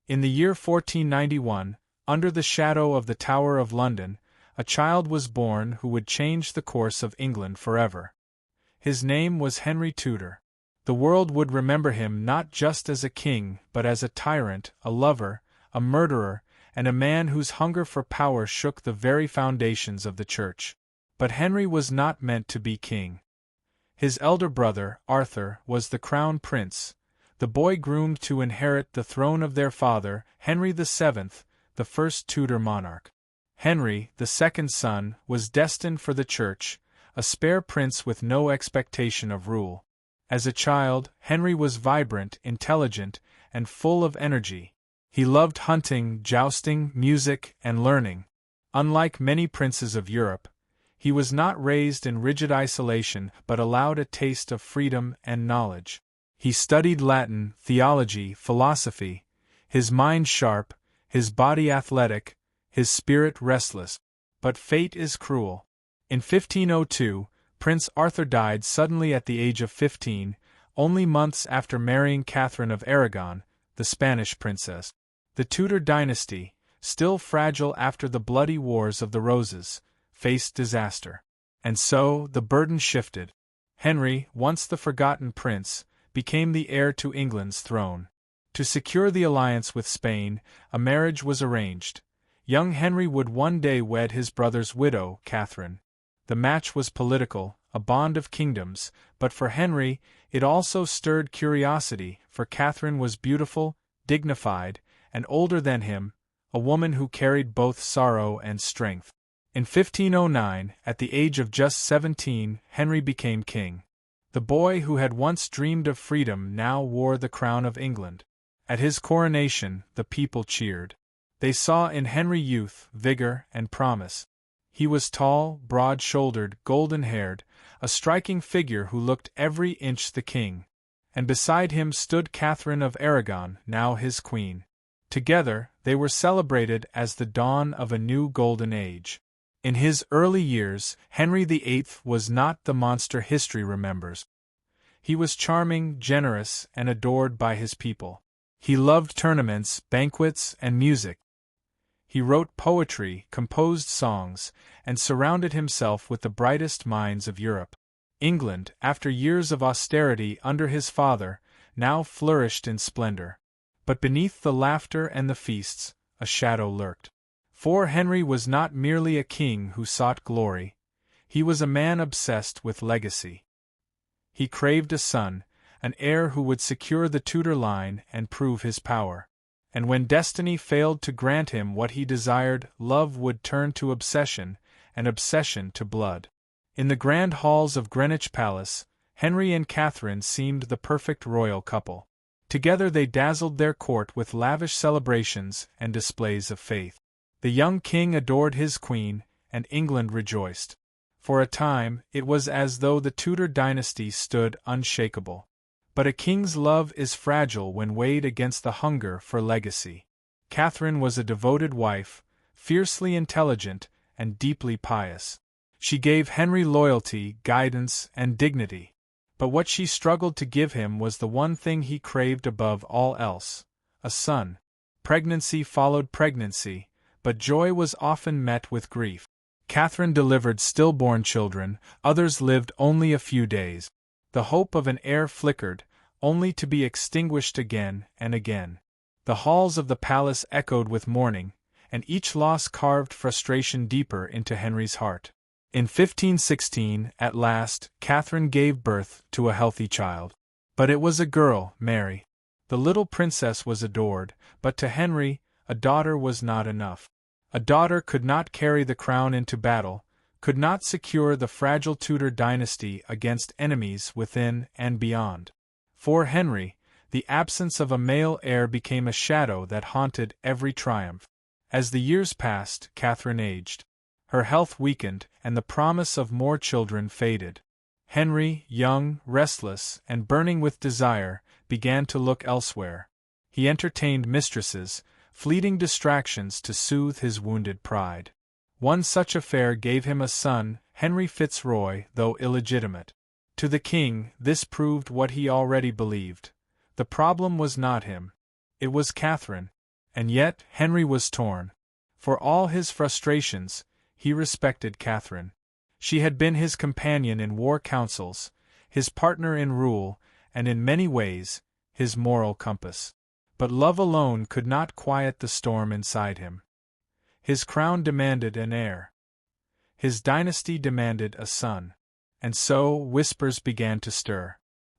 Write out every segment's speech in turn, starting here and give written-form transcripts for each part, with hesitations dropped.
In the year 1491, under the shadow of the Tower of London, a child was born who would change the course of England forever. His name was Henry Tudor. The world would remember him not just as a king but as a tyrant, a lover, a murderer, and a man whose hunger for power shook the very foundations of the church. But Henry was not meant to be king. His elder brother, Arthur, was the crown prince, the boy groomed to inherit the throne of their father, Henry VII, the first Tudor monarch. Henry, the second son, was destined for the church, a spare prince with no expectation of rule. As a child, Henry was vibrant, intelligent, and full of energy. He loved hunting, jousting, music, and learning. Unlike many princes of Europe, he was not raised in rigid isolation but allowed a taste of freedom and knowledge. He studied Latin, theology, philosophy, his mind sharp, his body athletic, his spirit restless. But fate is cruel. In 1502, Prince Arthur died suddenly at the age of 15, only months after marrying Catherine of Aragon, the Spanish princess. The Tudor dynasty, still fragile after the bloody Wars of the Roses, faced disaster. And so, the burden shifted. Henry, once the forgotten prince, became the heir to England's throne. To secure the alliance with Spain, a marriage was arranged. Young Henry would one day wed his brother's widow, Catherine. The match was political, a bond of kingdoms, but for Henry, it also stirred curiosity, for Catherine was beautiful, dignified, and older than him, a woman who carried both sorrow and strength. In 1509, at the age of just 17, Henry became king. The boy who had once dreamed of freedom now wore the crown of England. At his coronation, the people cheered. They saw in Henry youth, vigor, and promise. He was tall, broad-shouldered, golden-haired, a striking figure who looked every inch the king. And beside him stood Catherine of Aragon, now his queen. Together, they were celebrated as the dawn of a new golden age. In his early years, Henry VIII was not the monster history remembers. He was charming, generous, and adored by his people. He loved tournaments, banquets, and music. He wrote poetry, composed songs, and surrounded himself with the brightest minds of Europe. England, after years of austerity under his father, now flourished in splendor. But beneath the laughter and the feasts, a shadow lurked. For Henry was not merely a king who sought glory, he was a man obsessed with legacy. He craved a son, an heir who would secure the Tudor line and prove his power. And when destiny failed to grant him what he desired, love would turn to obsession, and obsession to blood. In the grand halls of Greenwich Palace, Henry and Catherine seemed the perfect royal couple. Together they dazzled their court with lavish celebrations and displays of faith. The young king adored his queen, and England rejoiced. For a time, it was as though the Tudor dynasty stood unshakable. But a king's love is fragile when weighed against the hunger for legacy. Catherine was a devoted wife, fiercely intelligent, and deeply pious. She gave Henry loyalty, guidance, and dignity. But what she struggled to give him was the one thing he craved above all else: a son. Pregnancy followed pregnancy, but joy was often met with grief. Catherine delivered stillborn children, others lived only a few days. The hope of an heir flickered, only to be extinguished again and again. The halls of the palace echoed with mourning, and each loss carved frustration deeper into Henry's heart. In 1516, at last, Catherine gave birth to a healthy child. But it was a girl, Mary. The little princess was adored, but to Henry, a daughter was not enough. A daughter could not carry the crown into battle, could not secure the fragile Tudor dynasty against enemies within and beyond. For Henry, the absence of a male heir became a shadow that haunted every triumph. As the years passed, Catherine aged. Her health weakened, and the promise of more children faded. Henry, young, restless, and burning with desire, began to look elsewhere. He entertained mistresses, fleeting distractions to soothe his wounded pride. One such affair gave him a son, Henry Fitzroy, though illegitimate. To the king, this proved what he already believed. The problem was not him. It was Catherine. And yet, Henry was torn. For all his frustrations, he respected Catherine. She had been his companion in war councils, his partner in rule, and in many ways, his moral compass. But love alone could not quiet the storm inside him. His crown demanded an heir. His dynasty demanded a son. And so, whispers began to stir.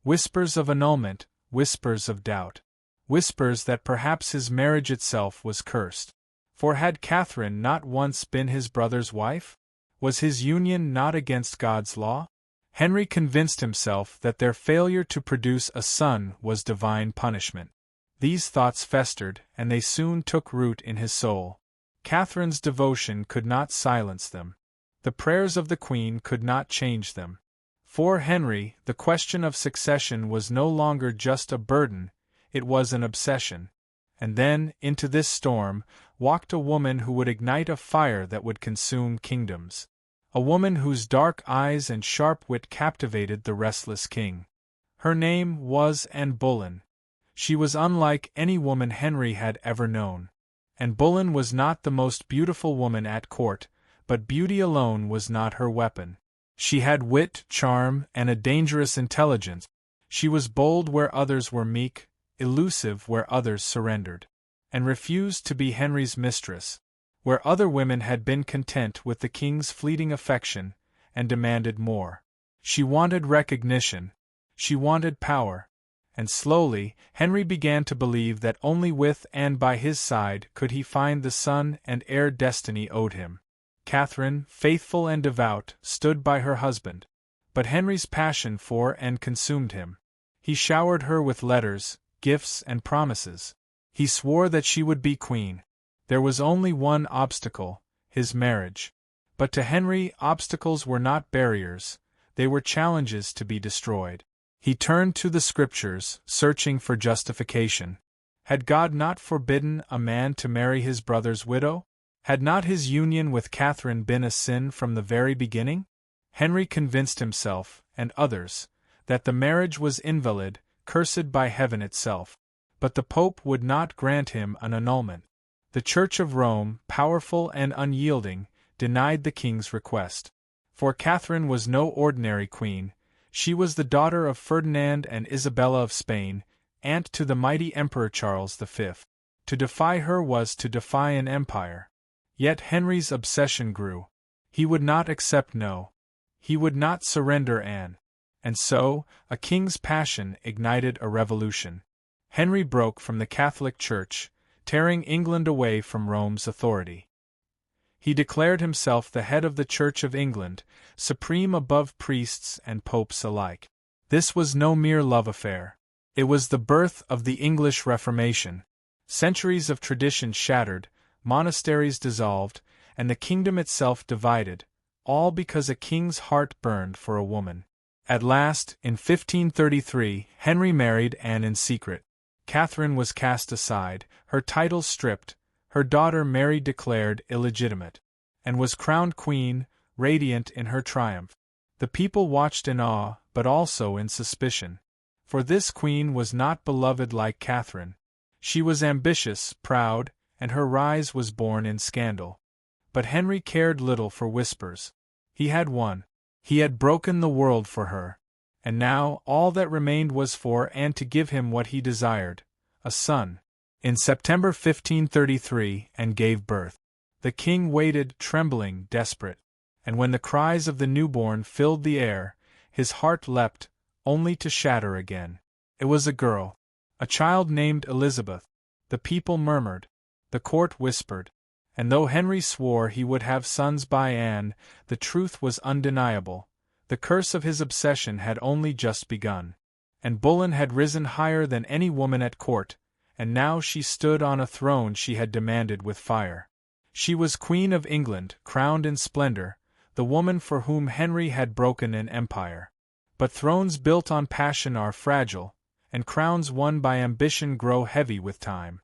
Whispers of annulment, whispers of doubt. Whispers that perhaps his marriage itself was cursed. For had Catherine not once been his brother's wife? Was his union not against God's law? Henry convinced himself that their failure to produce a son was divine punishment. These thoughts festered, and they soon took root in his soul. Catherine's devotion could not silence them. The prayers of the Queen could not change them. For Henry, the question of succession was no longer just a burden, it was an obsession. And then, into this storm, walked a woman who would ignite a fire that would consume kingdoms. A woman whose dark eyes and sharp wit captivated the restless king. Her name was Anne Boleyn. She was unlike any woman Henry had ever known. Anne Boleyn was not the most beautiful woman at court, but beauty alone was not her weapon. She had wit, charm, and a dangerous intelligence. She was bold where others were meek, elusive where others surrendered, and refused to be Henry's mistress, where other women had been content with the king's fleeting affection, and demanded more. She wanted recognition, she wanted power, and slowly, Henry began to believe that only with and by his side could he find the son and heir destiny owed him. Catherine, faithful and devout, stood by her husband, but Henry's passion for Anne consumed him. He showered her with letters, gifts, and promises. He swore that she would be queen. There was only one obstacle, his marriage. But to Henry, obstacles were not barriers, they were challenges to be destroyed. He turned to the scriptures, searching for justification. Had God not forbidden a man to marry his brother's widow? Had not his union with Catherine been a sin from the very beginning? Henry convinced himself, and others, that the marriage was invalid, cursed by heaven itself. But the Pope would not grant him an annulment. The Church of Rome, powerful and unyielding, denied the king's request. For Catherine was no ordinary queen. She was the daughter of Ferdinand and Isabella of Spain, aunt to the mighty Emperor Charles V. To defy her was to defy an empire. Yet Henry's obsession grew. He would not accept no. He would not surrender Anne. And so, a king's passion ignited a revolution. Henry broke from the Catholic Church, tearing England away from Rome's authority. He declared himself the head of the Church of England, supreme above priests and popes alike. This was no mere love affair. It was the birth of the English Reformation. Centuries of tradition shattered, monasteries dissolved, and the kingdom itself divided, all because a king's heart burned for a woman. At last, in 1533, Henry married Anne in secret. Catherine was cast aside, her titles stripped, her daughter Mary declared illegitimate, and was crowned queen, radiant in her triumph. The people watched in awe, but also in suspicion. For this queen was not beloved like Catherine. She was ambitious, proud, and her rise was born in scandal. But Henry cared little for whispers. He had won. He had broken the world for her. And now, all that remained was for Anne to give him what he desired, a son. In September 1533, Anne gave birth. The king waited, trembling, desperate. And when the cries of the newborn filled the air, his heart leapt, only to shatter again. It was a girl. A child named Elizabeth. The people murmured. The court whispered. And though Henry swore he would have sons by Anne, the truth was undeniable. The curse of his obsession had only just begun. Anne Boleyn had risen higher than any woman at court, and now she stood on a throne she had demanded with fire. She was Queen of England, crowned in splendor, the woman for whom Henry had broken an empire. But thrones built on passion are fragile, and crowns won by ambition grow heavy with time.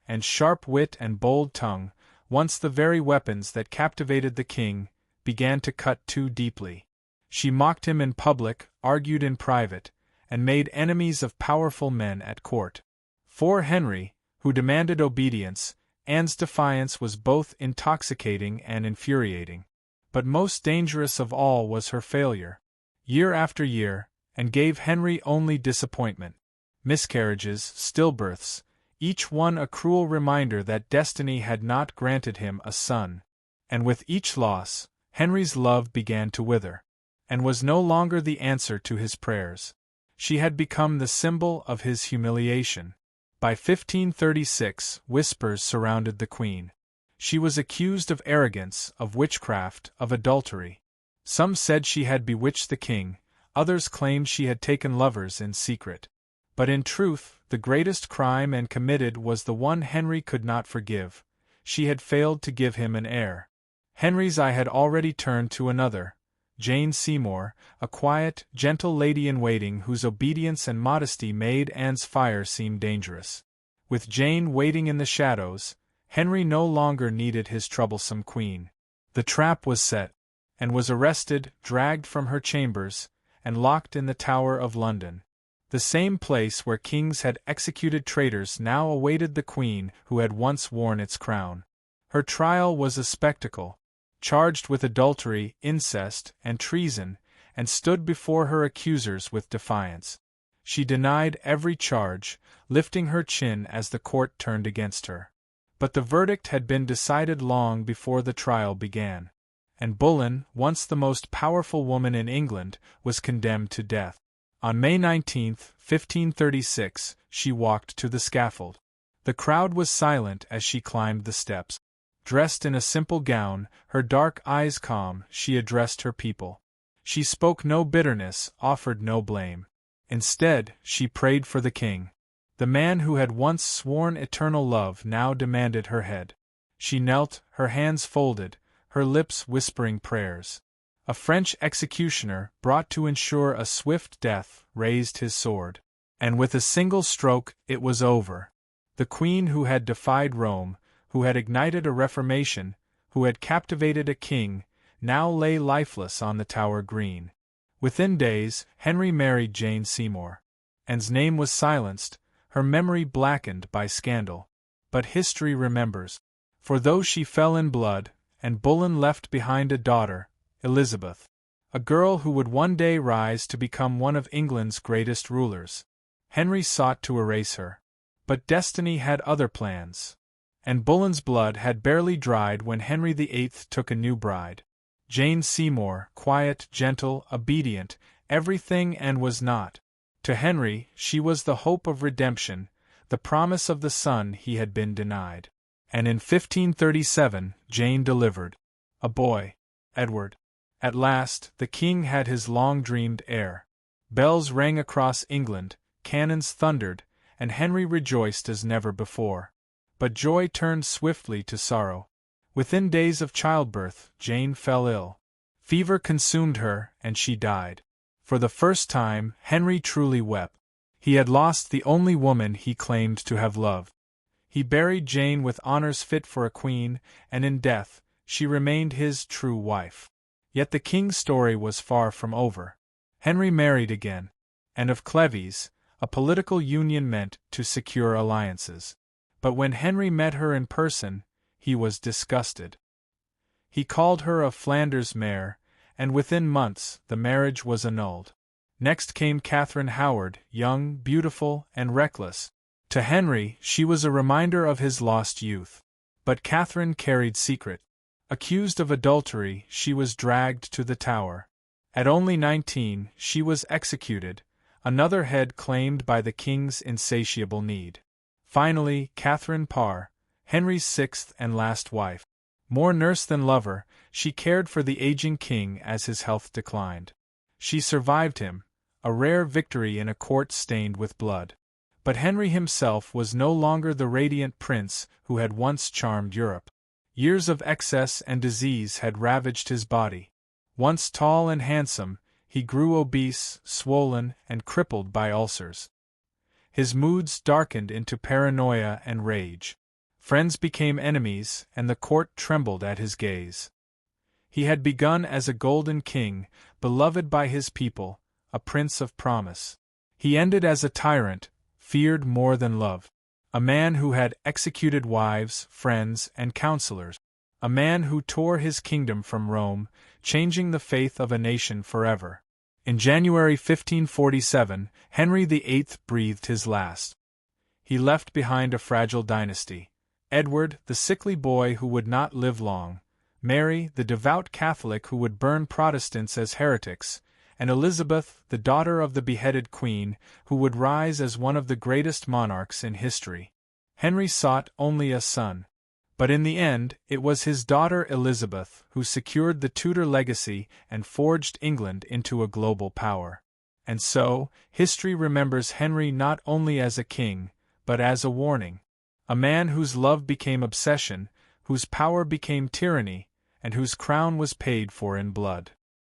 And sharp wit and bold tongue, once the very weapons that captivated the king, began to cut too deeply. She mocked him in public, argued in private, and made enemies of powerful men at court. For Henry, who demanded obedience, Anne's defiance was both intoxicating and infuriating. But most dangerous of all was her failure. Year after year, and gave Henry only disappointment. Miscarriages, stillbirths, each one a cruel reminder that destiny had not granted him a son. And with each loss, Henry's love began to wither, and was no longer the answer to his prayers. She had become the symbol of his humiliation. By 1536, whispers surrounded the queen. She was accused of arrogance, of witchcraft, of adultery. Some said she had bewitched the king, others claimed she had taken lovers in secret. But in truth, the greatest crime and committed was the one Henry could not forgive. She had failed to give him an heir. Henry's eye had already turned to another, Jane Seymour, a quiet, gentle lady-in-waiting whose obedience and modesty made Anne's fire seem dangerous. With Jane waiting in the shadows, Henry no longer needed his troublesome queen. The trap was set, and was arrested, dragged from her chambers, and locked in the Tower of London. The same place where kings had executed traitors now awaited the queen who had once worn its crown. Her trial was a spectacle. Charged with adultery, incest, and treason, and stood before her accusers with defiance. She denied every charge, lifting her chin as the court turned against her. But the verdict had been decided long before the trial began. Anne Boleyn, once the most powerful woman in England, was condemned to death. On May 19, 1536, she walked to the scaffold. The crowd was silent as she climbed the steps. Dressed in a simple gown, her dark eyes calm, she addressed her people. She spoke no bitterness, offered no blame. Instead, she prayed for the king. The man who had once sworn eternal love now demanded her head. She knelt, her hands folded, her lips whispering prayers. A French executioner, brought to ensure a swift death, raised his sword. And with a single stroke, it was over. The queen who had defied Rome, who had ignited a reformation, who had captivated a king, now lay lifeless on the Tower Green. Within days, Henry married Jane Seymour. Anne's name was silenced, her memory blackened by scandal. But history remembers. For though she fell in blood, Anne Boleyn left behind a daughter, Elizabeth, a girl who would one day rise to become one of England's greatest rulers. Henry sought to erase her. But destiny had other plans. Anne Boleyn's blood had barely dried when Henry VIII took a new bride. Jane Seymour, quiet, gentle, obedient, everything Anne was not. To Henry, she was the hope of redemption, the promise of the son he had been denied. And in 1537, Jane delivered a boy, Edward. At last, the king had his long-dreamed heir. Bells rang across England, cannons thundered, and Henry rejoiced as never before. But joy turned swiftly to sorrow. Within days of childbirth, Jane fell ill. Fever consumed her, and she died. For the first time, Henry truly wept. He had lost the only woman he claimed to have loved. He buried Jane with honors fit for a queen, and in death, she remained his true wife. Yet the king's story was far from over. Henry married again, and of Cleves, a political union meant to secure alliances. But when Henry met her in person, he was disgusted. He called her a Flanders mare, and within months the marriage was annulled. Next came Catherine Howard, young, beautiful, and reckless. To Henry, she was a reminder of his lost youth. But Catherine carried secret. Accused of adultery, she was dragged to the Tower. At only 19, she was executed, another head claimed by the king's insatiable need. Finally, Catherine Parr, Henry's sixth and last wife. More nurse than lover, she cared for the aging king as his health declined. She survived him, a rare victory in a court stained with blood. But Henry himself was no longer the radiant prince who had once charmed Europe. Years of excess and disease had ravaged his body. Once tall and handsome, he grew obese, swollen, and crippled by ulcers. His moods darkened into paranoia and rage. Friends became enemies, and the court trembled at his gaze. He had begun as a golden king, beloved by his people, a prince of promise. He ended as a tyrant, feared more than loved. A man who had executed wives, friends, and counselors. A man who tore his kingdom from Rome, changing the faith of a nation forever. In January 1547, Henry VIII breathed his last. He left behind a fragile dynasty. Edward, the sickly boy who would not live long, Mary, the devout Catholic who would burn Protestants as heretics, and Elizabeth, the daughter of the beheaded queen, who would rise as one of the greatest monarchs in history. Henry sought only a son. But in the end, it was his daughter Elizabeth who secured the Tudor legacy and forged England into a global power. And so, history remembers Henry not only as a king, but as a warning. A man whose love became obsession, whose power became tyranny, and whose crown was paid for in blood.